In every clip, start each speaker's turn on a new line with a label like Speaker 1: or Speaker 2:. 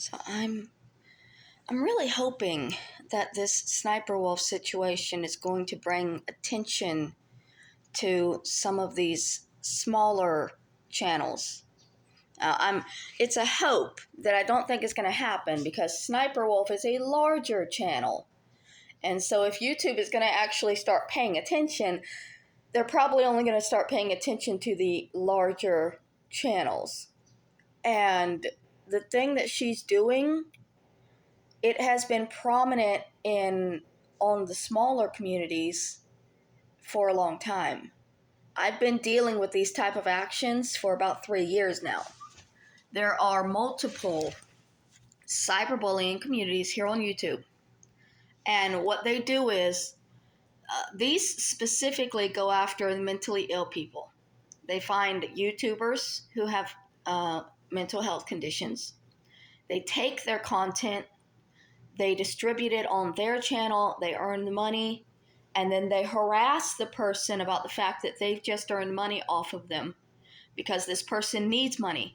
Speaker 1: So I'm really hoping that this sniper wolf situation is going to bring attention to some of these smaller channels. It's a hope that I don't think is going to happen because Sniper Wolf is a larger channel. And so if YouTube is going to actually start paying attention, they're probably only going to start paying attention to the larger channels. And the thing that she's doing, it has been prominent on the smaller communities for a long time. I've been dealing with these type of actions for about 3 years now. There are multiple cyberbullying communities here on YouTube. And what they do is, these specifically go after the mentally ill people. They find YouTubers who have mental health conditions. They take their content, they distribute it on their channel, they earn the money, and then they harass the person about the fact that they've just earned money off of them because this person needs money,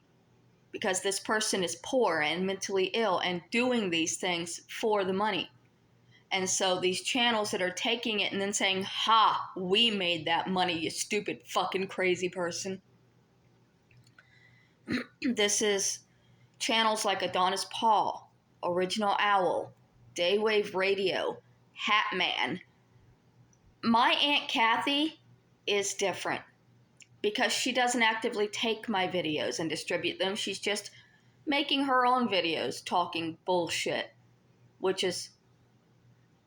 Speaker 1: because this person is poor and mentally ill and doing these things for the money. And so these channels that are taking it and then saying, ha, we made that money, you stupid fucking crazy person. This is channels like Adonis Paul, Original Owl, Daywave Radio, Hatman. My Aunt Kathy is different because she doesn't actively take my videos and distribute them. She's just making her own videos talking bullshit, which is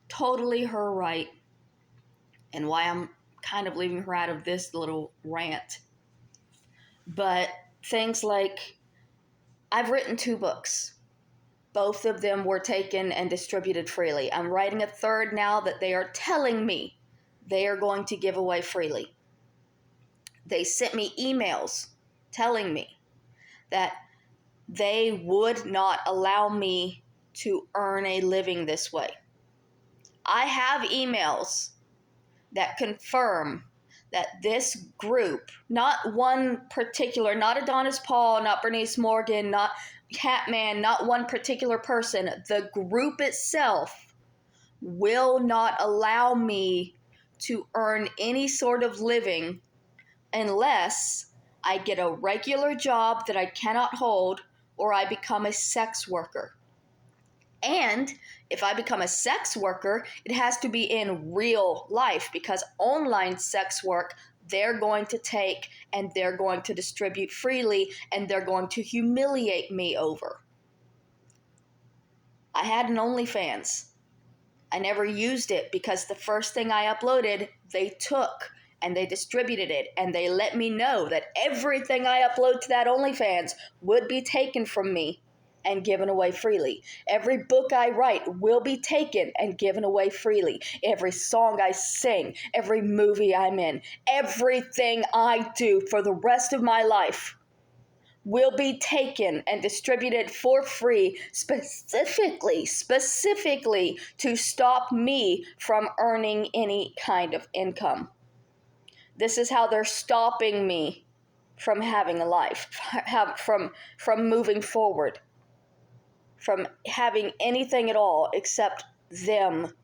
Speaker 1: totally her right, and why I'm kind of leaving her out of this little rant. But things like, I've written 2 books. Both of them were taken and distributed freely. I'm writing a third now that they are telling me they are going to give away freely. They sent me emails telling me that they would not allow me to earn a living this way. I have emails that confirm that this group, not one particular, not Adonis Paul, not Bernice Morgan, not Hatman, not one particular person, the group itself will not allow me to earn any sort of living unless I get a regular job that I cannot hold or I become a sex worker. And if I become a sex worker, it has to be in real life, because online sex work, they're going to take and they're going to distribute freely and they're going to humiliate me over. I had an OnlyFans. I never used it because the first thing I uploaded, they took and they distributed it, and they let me know that everything I upload to that OnlyFans would be taken from me and given away freely. Every book I write will be taken and given away freely. Every song I sing, every movie I'm in, everything I do for the rest of my life will be taken and distributed for free, specifically to stop me from earning any kind of income. This is how they're stopping me from having a life, from moving forward, from having anything at all except them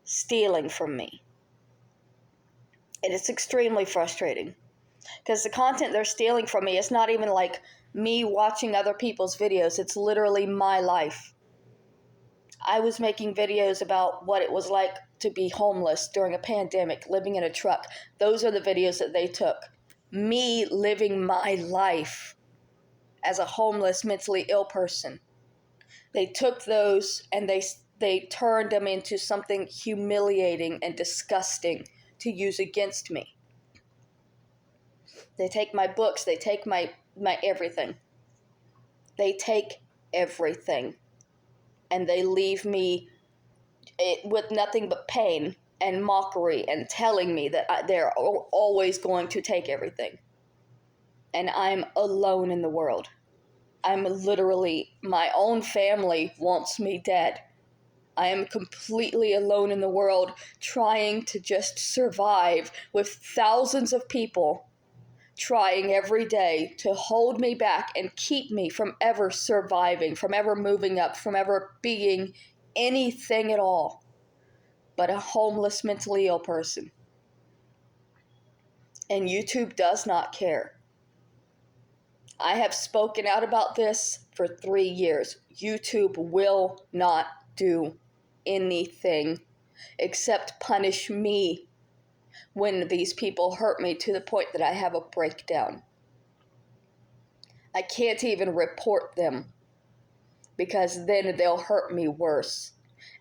Speaker 1: stealing from me. And it's extremely frustrating because the content they're stealing from me is not even like me watching other people's videos. It's literally my life. I was making videos about what it was like to be homeless during a pandemic, living in a truck. Those are the videos that they took. Me living my life as a homeless, mentally ill person. They took those and they turned them into something humiliating and disgusting to use against me. They take my books, they take my everything. They take everything. And they leave me with nothing but pain and mockery and telling me that they're always going to take everything. And I'm alone in the world. I'm literally, my own family wants me dead. I am completely alone in the world, trying to just survive with thousands of people trying every day to hold me back and keep me from ever surviving, from ever moving up, from ever being anything at all but a homeless, mentally ill person. And YouTube does not care. I have spoken out about this for 3 years. YouTube will not do anything except punish me when these people hurt me to the point that I have a breakdown. I can't even report them because then they'll hurt me worse.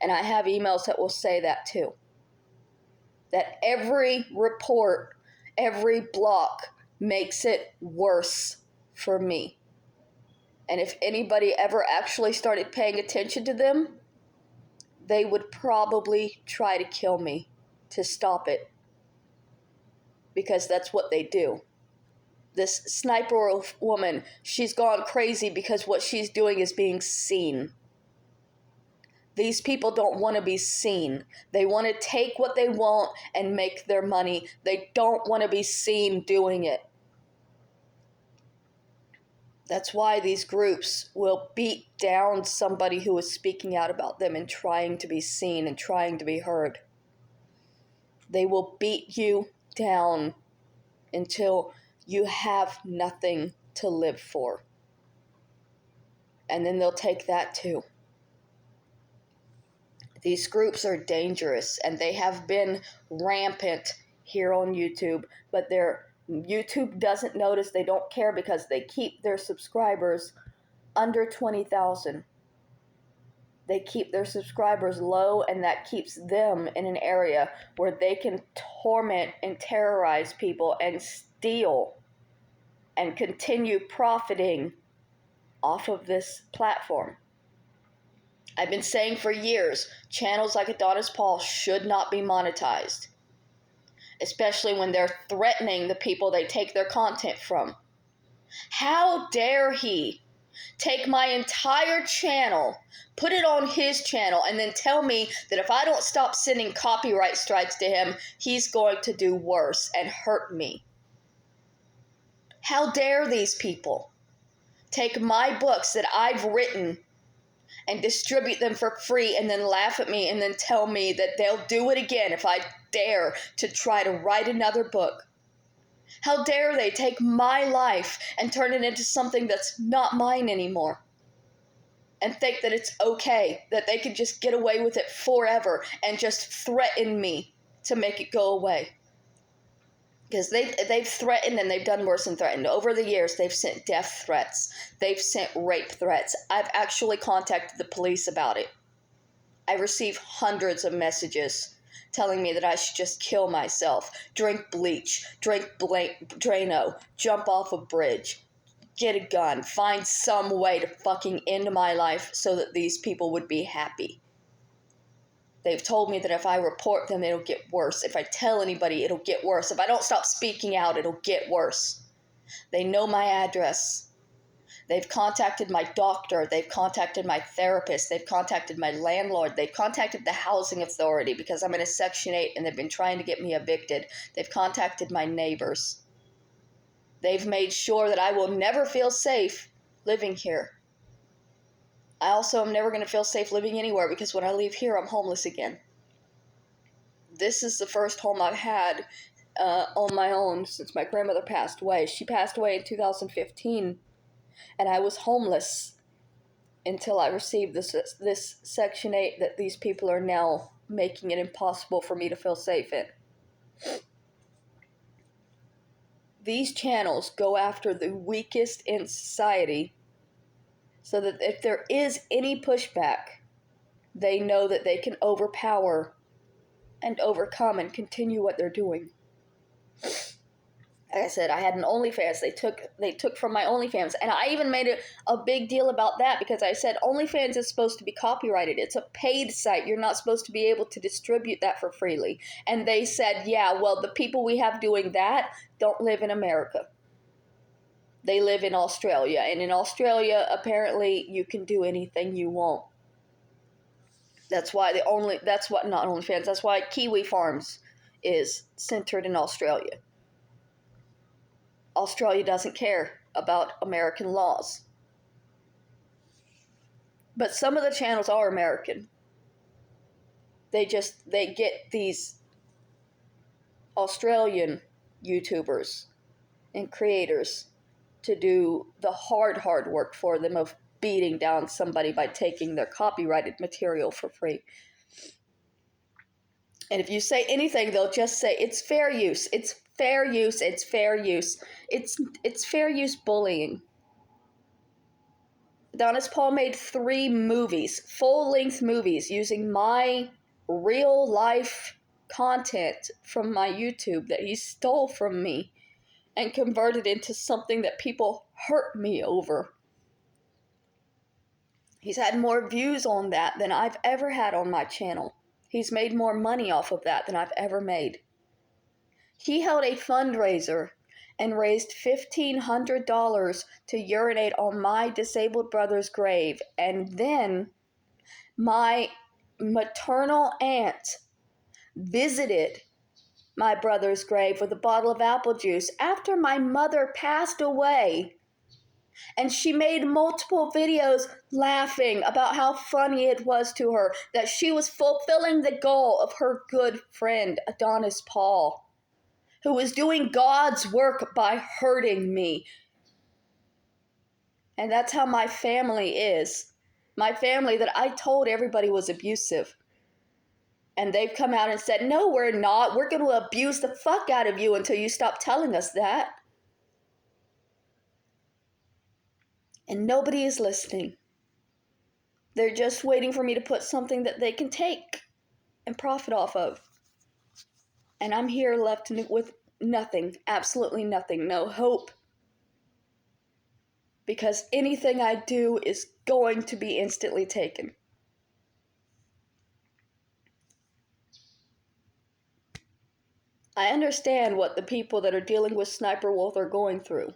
Speaker 1: And I have emails that will say that too. That every report, every block makes it worse for me. And if anybody ever actually started paying attention to them, they would probably try to kill me to stop it. Because that's what they do. This sniper wolf woman, she's gone crazy because what she's doing is being seen. These people don't want to be seen. They want to take what they want and make their money. They don't want to be seen doing it. That's why these groups will beat down somebody who is speaking out about them and trying to be seen and trying to be heard. They will beat you down until you have nothing to live for. And then they'll take that too. These groups are dangerous, and they have been rampant here on YouTube, but YouTube doesn't notice, they don't care because they keep their subscribers under 20,000. They keep their subscribers low, and that keeps them in an area where they can torment and terrorize people and steal and continue profiting off of this platform. I've been saying for years, channels like Adonis Paul should not be monetized, especially when they're threatening the people they take their content from. How dare he take my entire channel, put it on his channel, and then tell me that if I don't stop sending copyright strikes to him, he's going to do worse and hurt me. How dare these people take my books that I've written and distribute them for free and then laugh at me and then tell me that they'll do it again if I dare to try to write another book. How dare they take my life and turn it into something that's not mine anymore and think that it's okay, that they can just get away with it forever and just threaten me to make it go away. Because they've threatened, and they've done worse than threatened. Over the years, they've sent death threats. They've sent rape threats. I've actually contacted the police about it. I receive hundreds of messages telling me that I should just kill myself, drink bleach, drink Drano, jump off a bridge, get a gun, find some way to fucking end my life so that these people would be happy. They've told me that if I report them, it'll get worse. If I tell anybody, it'll get worse. If I don't stop speaking out, it'll get worse. They know my address. They've contacted my doctor. They've contacted my therapist. They've contacted my landlord. They've contacted the housing authority because I'm in a Section 8 and they've been trying to get me evicted. They've contacted my neighbors. They've made sure that I will never feel safe living here. I also am never going to feel safe living anywhere because when I leave here, I'm homeless again. This is the first home I've had on my own since my grandmother passed away. She passed away in 2015, and I was homeless until I received this Section 8 that these people are now making it impossible for me to feel safe in. These channels go after the weakest in society, so that if there is any pushback, they know that they can overpower and overcome and continue what they're doing. Like I said, I had an OnlyFans. They took from my OnlyFans, and I even made a big deal about that because I said OnlyFans is supposed to be copyrighted. It's a paid site. You're not supposed to be able to distribute that for freely. And they said, yeah, well, the people we have doing that don't live in America. They live in Australia, and in Australia, apparently, you can do anything you want. That's why not OnlyFans, that's why Kiwi Farms is centered in Australia. Australia doesn't care about American laws. But some of the channels are American. They get these Australian YouTubers and creators to do the hard work for them of beating down somebody by taking their copyrighted material for free. And if you say anything, they'll just say, it's fair use, it's fair use, it's fair use. It's fair use bullying. Adonis Paul made 3 movies, full-length movies, using my real-life content from my YouTube that he stole from me and converted into something that people hurt me over. He's had more views on that than I've ever had on my channel. He's made more money off of that than I've ever made. He held a fundraiser and raised $1,500 to urinate on my disabled brother's grave. And then my maternal aunt visited my brother's grave with a bottle of apple juice after my mother passed away. And she made multiple videos laughing about how funny it was to her that she was fulfilling the goal of her good friend, Adonis Paul, who was doing God's work by hurting me. And that's how my family is. My family that I told everybody was abusive. And they've come out and said, no, we're not. We're going to abuse the fuck out of you until you stop telling us that. And nobody is listening. They're just waiting for me to put something that they can take and profit off of. And I'm here left with nothing, absolutely nothing, no hope. Because anything I do is going to be instantly taken. I understand what the people that are dealing with Sniper Wolf are going through.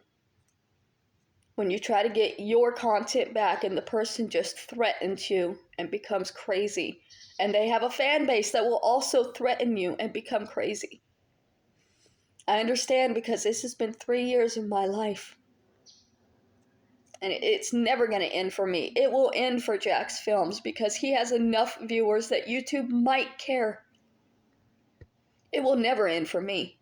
Speaker 1: When you try to get your content back and the person just threatens you and becomes crazy. And they have a fan base that will also threaten you and become crazy. I understand because this has been 3 years of my life. And it's never going to end for me. It will end for Jack's Films because he has enough viewers that YouTube might care. It will never end for me.